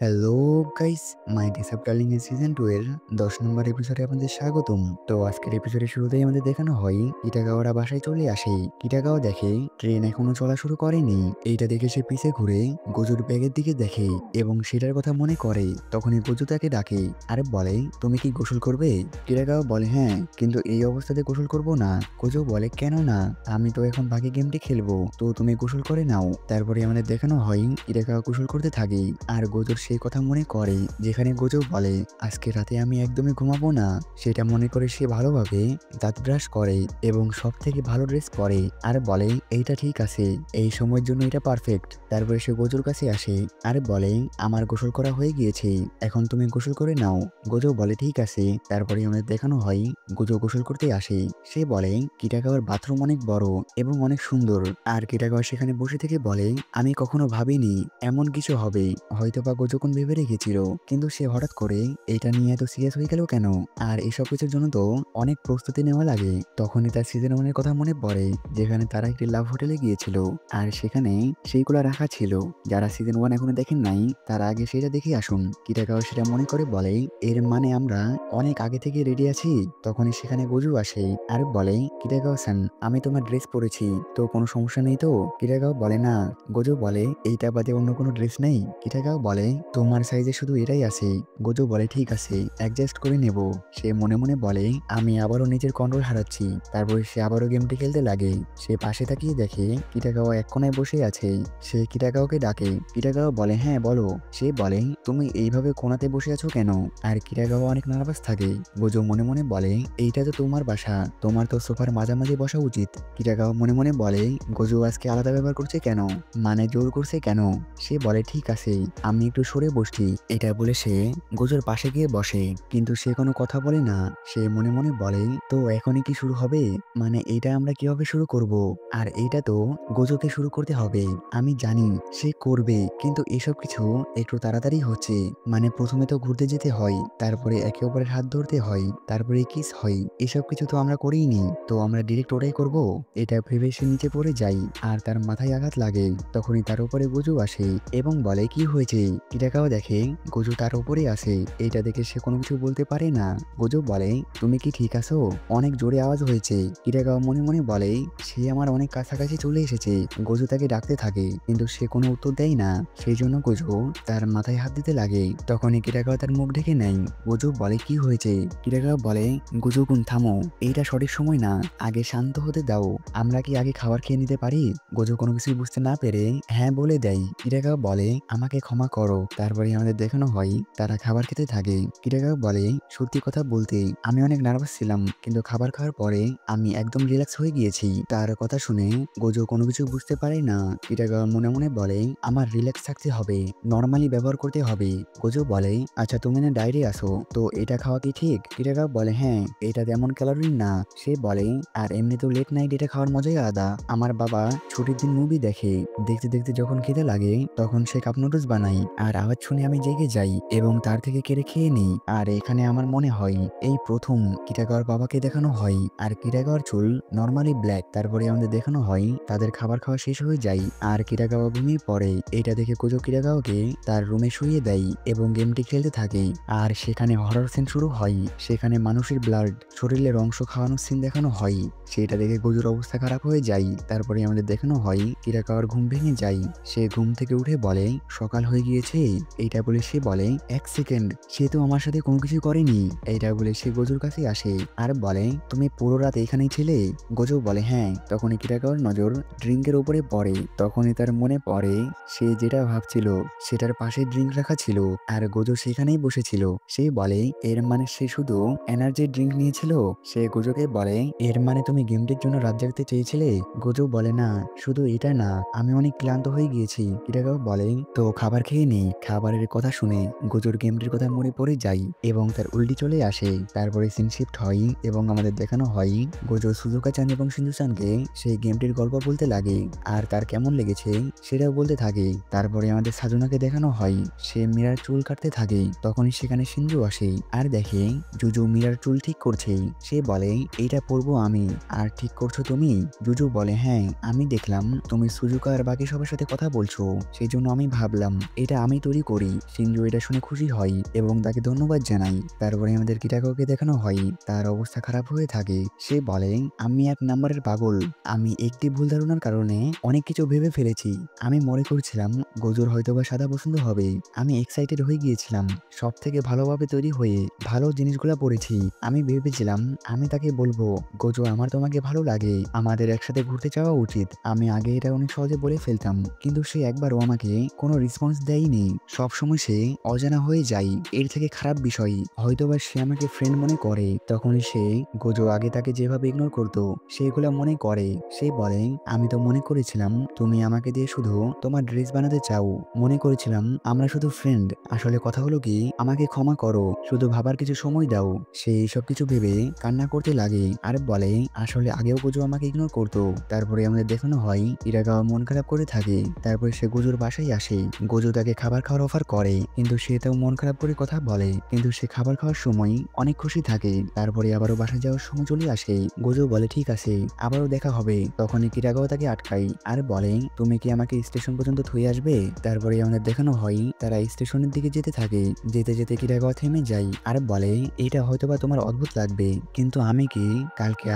Hello guys, মাই ডিসাপ darling এর season 2 এর 10 নম্বর এপিসোডে আপনাদের স্বাগতম। তো আজকের এপিসোডের শুরুতেই আমাদের দেখানো হয় কিটাগাওয়ারা বাসায় চলে আসে। কিটাগাওয়া দেখে ট্রেন এখনো চলা শুরু করেনি। এইটা দেখে সে পিছে ঘুরে গোজুর ব্যাগের দিকে দেখে এবং সেটার কথা মনে করে। তখনই গোজু তাকে ডাকে আর বলে, তুমি কি গোসল করবে? কিটাগাওয়া বলে হ্যাঁ, কিন্তু এই অবস্থাতে গোসল করব না। গোজু বলে কেন না, আমি তো এখন বাকি গেমটি খেলবো, তো তুমি গোসল করে নাও। তারপরে আমাদের দেখানো হয় কিটাগাওয়া গোসল করতে থাকে আর গোজুর সেই কথা মনে করে যেখানে গোজু বলে আজকে রাতে আমি একদমই ঘুমাবো না। সেটা মনে করে সে ভালোভাবে দাঁত ব্রাশ করে এবং সব থেকে ভালো ড্রেস পরে আর বলে এইটা ঠিক আছে, এই সময়ের জন্য এটা পারফেক্ট। তারপরে সে গোজুর কাছে আসে আর বলে আমার গোসল করা হয়ে গিয়েছে, এখন তুমি গোসল করে নাও। গোজু বলে ঠিক আছে। তারপরে আমাদের দেখানো হয় গোজু গোসল করতে আসে। সে বলে কিটাগাওয়ার বাথরুম অনেক বড় এবং অনেক সুন্দর। আর কিটাগাওয়া সেখানে বসে থেকে বলে আমি কখনো ভাবিনি এমন কিছু হবে, হয়তোবা গোজোকুন ভেবে রেখেছিল, কিন্তু সে হঠাৎ করে এটা নিয়ে এত সিরিয়াস হয়ে গেল কেন? আর এসব কিছুর জন্য তো অনেক প্রস্তুতি নেওয়া লাগে। তখনই তার সিজন 1 এর কথা মনে পড়ে যেখানে তারা একটি লাভ হোটেলে গিয়েছিল আর সেখানে সেইগুলো রাখা ছিল। যারা সিজন 1 এখনো দেখেন নাই তারা আগে সেটা দেখে আসুন। কিটাগাওয়া সেটা মনে করে বলে এর মানে আমরা অনেক আগে থেকে রেডি আছি। তখনই সেখানে গোজু আসে আর বলে কিটাগাওয়া সান, আমি তোমার ড্রেস পরেছি, তো কোনো সমস্যা নেই তো? কিটাগাওয়া বলে না। গোজু বলে এইটা বাদে অন্য কোনো ড্রেস নেই? কিটাগাও বলে তোমার সাইজে শুধু এটাই আছে। গোজো বলে ঠিক আছে, অ্যাডজাস্ট করে নেব। সে মনে মনে বলে আমি আবারও নিজের কন্ট্রোল হারাচ্ছি। তারপরে সে আবারও গেমটি খেলতে লাগে। সে পাশে তাকিয়ে দেখে কিটাগাও এক কোনায় বসে আছে। সে কিটাগাওকে ডাকে। কিটাগাও বলে হ্যাঁ বলো। সে বলে তুমি এইভাবে কোনাতে বসে আছো কেন? আর কিটাগাও অনেক নার্ভাস থাকে। গোজো মনে মনে বলে এইটা তো তোমার বাসা, তোমার তো সোফার মাঝামাঝি বসা উচিত। কিটাগাও মনে মনে বলে গোজো আজকে আলাদা ব্যবহার করছে কেন, মানে জোর করছে কেন? সে বলে ঠিক আছে, আমি একটু সরে বসছি। এটা বলে সে গোজোর পাশে গিয়ে বসে, কিন্তু সে কোনো কথা বলে না। সে মনে মনে বলে তো এখনই কি শুরু হবে? মানে এইটা আমরা কিভাবে শুরু করব? আর এইটা তো গোজোকে শুরু করতে হবে। আমি জানি সে করবে, কিন্তু এসব কিছু একটু তাড়াতাড়ি হচ্ছে। মানে প্রথমে তো ঘুরতে যেতে হয়, তারপরে একে অপরের হাত ধরতে হয়, তারপরে কিস হয়। এসব কিছু তো আমরা করিনি, তো আমরা ডিরেক্ট ওটাই করব? এটা ভেবে সে নিচে পড়ে যায় আর তার মাথায় আঘাত লাগে। তখনই তার উপরে গোজু আসে এবং বলে কি হয়েছে? কিটাকাও দেখে গোজু তার উপরে আসে। এইটা দেখে সে কোনো কিছু বলতে পারে না। গোজু বলে তুমি কি ঠিক আছো? অনেক জোরে আওয়াজ হয়েছে। কিটাকাও মনে মনে বলে সে আমার অনেক কাছাকাছি চলে এসেছে। গোজু তাকে ডাকতে থাকে, কিন্তু সে কোনো উত্তর দেয় না। সেই জন্য গোজু তার মাথায় হাত দিতে লাগে। তখনই কিটাকাও তার মুখ ঢেকে নেয়। গোজু বলে কি হয়েছে? কিটাকাও বলে গোজু কুন থামো, এইটা সঠিক সময় না, আগে শান্ত হতে দাও। আমরা কি আগে খাবার খেয়ে নিতে পারি? গোজো কোনো কিছুই বুঝতে না পেরে হ্যাঁ বলে দেয়। কিটাকাও বলে আমাকে ক্ষমা করো। তারপরে আমাদের দেখানো হয় তারা খাবার খেতে থাকে। কিটাকাও বলে সত্যি কথা বলতে আমি অনেক নার্ভাস ছিলাম, কিন্তু খাবার খাওয়ার পরে আমি একদম রিল্যাক্স হয়ে গিয়েছি। তার কথা শুনে গোজো কোনো কিছু বুঝতে পারে না। কিটাকাও মনে মনে বলে আমার রিল্যাক্স থাকতে হবে, নর্মালি ব্যবহার করতে হবে। গোজো বলে আচ্ছা তুমি না ডায়েরি আসো, তো এটা খাওয়া কি ঠিক? কিটাকাও বলে হ্যাঁ, এটা তেমন ক্যালোরি না। সে বলে আর এমনিতেও লেট নাইট এটা খাওয়ার মজাই আলাদা। আমার বাবা ছুটির দিন মুভি দেখে, দেখতে দেখতে যখন খিদে লাগে তখন সে কাপ নুডলস বানাই, আর আওয়াজ শুনে আমি জেগে যাই এবং তার থেকে কেড়ে খেয়ে নিই। আর এখানে আমার মনে হয় এই প্রথম কিটাগাওয়ার বাবাকে দেখানো হয়। আর কিটাগাওয়ার চুল নর্মালি ব্ল্যাক। তারপরে আমাদের দেখানো হয় তাদের খাবার খাওয়া শেষ হয়ে যায় আর কিটাগাওয়া ঘুমিয়ে পড়ে। এটা দেখে কোজো কিটাগাওয়াকে তার রুমে শুইয়ে দেয় এবং গেমটি খেলতে থাকে। আর সেখানে হরর সিন শুরু হয়। সেখানে মানুষের ব্লাড, শরীরের অংশ খাওয়ানোর সিন দেখানো হয়। সেটা দেখে গোজুর অবস্থা খারাপ হয়ে যায়। তারপরে আমাদের দেখানো হয় কিরাকাওয়ার ঘুম ভেঙে যায়। সে ঘুম থেকে উঠে বলে সকাল হয়ে গিয়েছে। এইটা বলে সে বলে এক সেকেন্ড, সে তো আমার সাথে কোনো কিছু করেনি। এইটা বলে সে গোজুর কাছে আসে আর বলে তুমি পুরো রাত এখানেই ছিলে? গোজু বলে হ্যাঁ। তখনই কিরাকাওয়ার নজর ড্রিঙ্কের উপরে পড়ে। তখনই তার মনে পড়ে সে যেটা ভাবছিল সেটার পাশে ড্রিঙ্ক রাখা ছিল আর গোজু সেখানেই বসেছিল। সে বলে এর মানে সে শুধু এনার্জি ড্রিঙ্ক নিয়েছিল। সে গোজোকে বলে এর মানে তুমি গেমটির জন্য রাত জাগতে চেয়েছিলে? গোজো বলে না, শুধু এটা না, আমি অনেক ক্লান্ত হয়ে গিয়েছি। কিটাগাও বলে তো খাবার খেয়ে নেই। খাবারের কথা শুনে গোজোর গেমটির কথা মনে পড়ে যায় এবং তার উল্টি চলে আসে। তারপরে সিন শিফট হয় এবং আমাদের দেখানো হয় গোজো সুজুকা চান এবং সিন্ধু চানকে সেই গেমটির গল্প বলতে লাগে আর তার কেমন লেগেছে সেটাও বলতে থাকে। তারপরে আমাদের সাজুনাকে দেখানো হয় সে মীরার চুল কাটতে থাকে। তখনই সেখানে সিন্ধু আসে আর দেখে জুজু মীরার চুল ঠিক করছে। সে বলে এইটা পরবো আমি, আর ঠিক করছো তুমি? জুজু বলে হ্যাঁ, আমি দেখলাম তুমি সুজুকা আর বাকি সবার সাথে কথা বলছো, সেই জন্য আমি ভাবলাম এটা আমি তৈরি করি। শিনজো এটা শুনে খুশি হয় এবং তাকে ধন্যবাদ জানাই। তারপরে আমাদের কিটাকাওকে দেখানো হয় তার অবস্থা খারাপ হয়ে থাকে। সে বলে, আমি 1 নাম্বারের পাগল। আমি একটি ভুল ধারণার কারণে অনেক কিছু ভেবে ফেলেছি। আমি মনে করছিলাম গোজোর হয়তোবা সাদা পছন্দ হবে। আমি এক্সাইটেড হয়ে গিয়েছিলাম। সবথেকে ভালোভাবে তৈরি হয়ে ভালো জিনিসগুলা পড়েছি। আমি ভেবেছিলাম আমি তাকে বলবো, গোজো আমার তোমাকে ভালো লাগে। আমাদের একসাথে ঘুরতে যাওয়া উচিত। আমি আগে এটা অনেক সহজে বলে ফেলতাম। কিন্তু সে একবারও আমাকে কোনো রেসপন্স দেয়নি। সবসময় সে অজানা হয়ে যায়। এর থেকে খারাপ বিষয় হয়তোবা সে আমাকে ফ্রেন্ড মনে করে। তখন সে গোজো আগে তাকে যেভাবে ইগনোর করতো সেগুলা মনে করে। সে বলে, আমি তো মনে করেছিলাম তুমি আমাকে দিয়ে শুধু তোমার ড্রেস বানাতে চাও। মনে করেছিলাম আমরা শুধু ফ্রেন্ড। আসলে কথা হলো কি, আমাকে ক্ষমা করো। শুধু ভাবার কিছু সময় দাও। সে এইসব কিছু ভেবে কান্না করতে লাগে আর বলে, আসলে আগেও গোজো আমাকে ইগনোর করতো। তারপরে আমাদের দেখানো হয় ইরাগাওয়া মন খারাপ করে থাকে। তারপরে সে গোজোর বাসায় আসে। গোজো তাকে খাবার খাওয়ার অফার করে কিন্তু সে তাও মন খারাপ করে কথা বলে। কিন্তু সে খাবার খাওয়ার সময় অনেক খুশি থাকে। তারপরে আবারও বাসায় যাওয়ার সময় চলে আসে। গোজো বলে, ঠিক আছে, আবারও দেখা হবে। তখনই কিরাগাওয়া তাকে আটকায় আর বলে, তুমি কি আমাকে স্টেশন পর্যন্ত থুয়ে আসবে? তারপরে আমাদের দেখানো হয় তারা স্টেশনের দিকে যেতে থাকে। যেতে যেতে কিরাগাওয়া থেমে যায় আর বলে, এটা হয়তোবা তোমার অদ্ভুত লাগবে কিন্তু আমি কি কালকে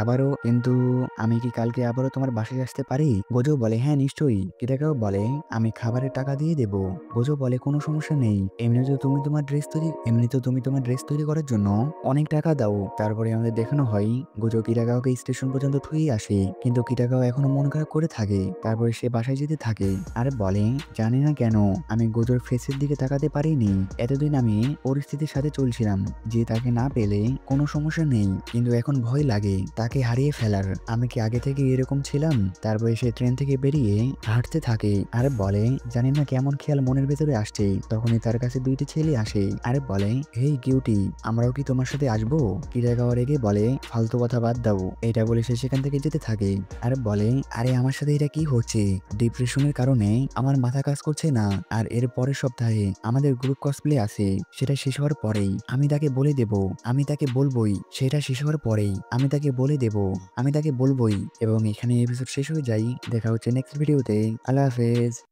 আবারও তোমার বাসায় আসতে পারি? গোজো বলে, হ্যাঁ নিশ্চয়ই। কিরাগাওয়া বলে, আমি খাবারের টাকা দিয়ে দেব। গোজো বলে, কোনো সমস্যা নেই। এমনিতেও তুমি তোমার ড্রেস তৈরি করার জন্য অনেক টাকা দাও। তারপরে আমাদের দেখানো হয় গোজো কিরাগাওয়াকে স্টেশন পর্যন্ত থুয়ে আসে কিন্তু কিরাগাওয়া এখনো মন খারাপ করে থাকে। তারপরে সে বাসায় যেতে থাকে আর বলে, জানি না কেন আমি গোজোর ফেসের দিকে তাকাতে পারিনি। এতদিন আমি পরিস্থিতির সাথে চলছিলাম যে তাকে না পেলে কোনো সমস্যা নেই, কিন্তু এখন ভয় লাগে তাকে হারিয়ে ফেলার। আমি কি আগে থেকে এরকম ছিলাম? তারপরে সে ট্রেন থেকে বেরিয়ে হাঁটতে থাকে আর বলে, জানি না কেমন খেয়াল মনের ভেতরে আসছে। তখনই তার কাছে 2টি ছেলে আসে আর বলে, হেই কিউটি, আমরাও কি তোমার সাথে আসবো? কিরাগাওয়া রেগে বলে, ফালতু কথা বাদ দাও। এটা বলে সে সেখান থেকে যেতে থাকে আর বলে, আরে আমার সাথে এটা কি হচ্ছে? ডিপ্রেশনের কারণে আমার মাথা কাজ করছে না। আর এর পরের সপ্তাহে আমাদের গ্রুপ কসপ্লে আছে। সেটা শেষ হওয়ার পরেই আমি তাকে বলে দেব। আমি তাকে বলবই। সেটা শেষ হওয়ার পরেই আমি তাকে বলে দেব। আমি তাকে বলবই। এবং এখানে এপিসোড শেষ হয়ে যায়। দেখা হচ্ছে নেক্সট ভিডিওতে। আল্লাহ হাফেজ।